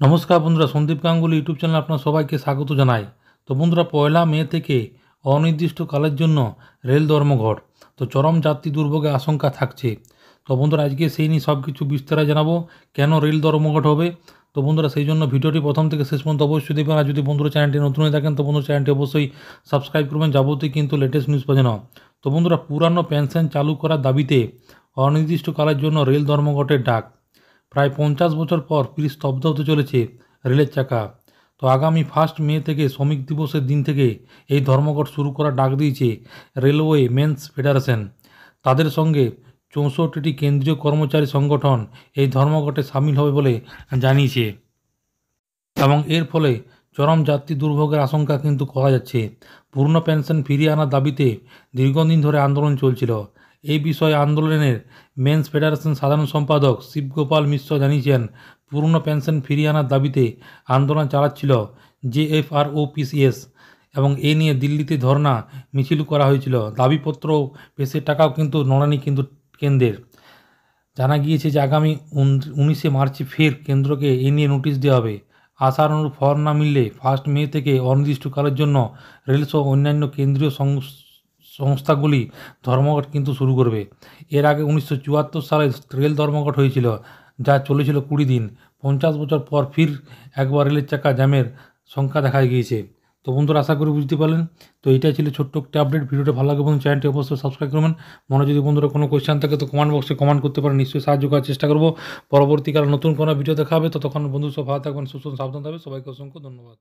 নমস্কার বন্ধুরা, সন্দীপ গাঙ্গুলি ইউটিউব চ্যানেলে আপনার সবাইকে স্বাগত জানাই। তো বন্ধুরা, 1 মে থেকে অনির্দিষ্টকালের জন্য রেল ধর্মঘট। তো চরম যাত্রী দুর্ভোগের আশঙ্কা থাকছে। তো বন্ধুরা, আজকে সেই নিয়ে সব কিছু বিস্তারে জানাবো, কেন রেল ধর্মঘট হবে। তো বন্ধুরা, সেই জন্য ভিডিওটি প্রথম থেকে শেষ পর্যন্ত অবশ্যই দেখবেন। আর যদি বন্ধুরা চ্যানেলটি নতুন হয়ে থাকেন তো বন্ধুরা চ্যানেলটি অবশ্যই সাবস্ক্রাইব করবেন, যাবতীয় কিন্তু লেটেস্ট নিউজ পাওয়া যায়। তো বন্ধুরা, পুরানো পেনশন চালু করার দাবিতে অনির্দিষ্টকালের জন্য রেল ধর্মঘটের ডাক। প্রায় 50 বছর পর ফির স্তব্ধ হতে চলেছে রেলের চাকা। তো আগামী 1 মে থেকে শ্রমিক দিবসের দিন থেকে এই ধর্মঘট শুরু করার ডাক দিয়েছে রেলওয়ে মেন্স ফেডারেশন। তাদের সঙ্গে 64টি কেন্দ্রীয় কর্মচারী সংগঠন এই ধর্মঘটে সামিল হবে বলে জানিয়েছে, এবং এর ফলে চরম যাত্রী দুর্ভোগের আশঙ্কা কিন্তু করা যাচ্ছে। পুরনো পেনশন ফিরিয়ে আনার দাবিতে দীর্ঘদিন ধরে আন্দোলন চলছিল। এই বিষয়ে আন্দোলনের মেন্স ফেডারেশন সাধারণ সম্পাদক শিবগোপাল মিশ্র জানিয়েছেন, পুরনো পেনশন ফিরিয়ে আনার দাবিতে আন্দোলন চালাচ্ছিল জেএফআরওপিসিএস, এবং এ নিয়ে দিল্লিতে ধর্না মিছিল করা হয়েছিল। দাবিপত্র পেশের টাকাও কিন্তু নড়ানি কিন্তু কেন্দ্রের। জানা গিয়েছে যে আগামী 19 মার্চ ফের কেন্দ্রকে এ নিয়ে নোটিশ দেওয়া হবে। আশানুরূপ ফল না মিললে 1 মে থেকে অনির্দিষ্টকালের জন্য রেলসহ অন্যান্য কেন্দ্রীয় সংস্থাগুলি ধর্মঘট কিন্তু শুরু করবে। এর আগে 1974 সালে রেল ধর্মঘট হয়েছিল, যা চলেছিল 20 দিন। 50 বছর পর ফির একবার রেলের চাকা জ্যামের সংখ্যা দেখা গিয়েছে। তো বন্ধুরা, আশা করি বুঝতে পারলেন। তো এইটাই ছিল ছোট্ট একটা আপডেট। ভিডিওটা ভালো লাগে বন্ধু, চ্যানেলটি অবশ্যই সাবস্ক্রাইব করবেন। মনে যদি বন্ধুরা কোনো কোয়েশ্চেন থাকে তো কমেন্ট বক্সে কমেন্ট করতে পারেন, নিশ্চয়ই সাহায্য করার চেষ্টা করবো। পরবর্তীকালে নতুন কোনো ভিডিও দেখা হবে। তো তখন বন্ধু সব ভালো থাকবেন, সুস্থ সাবধান থাকবে। সবাইকে অসংখ্য ধন্যবাদ।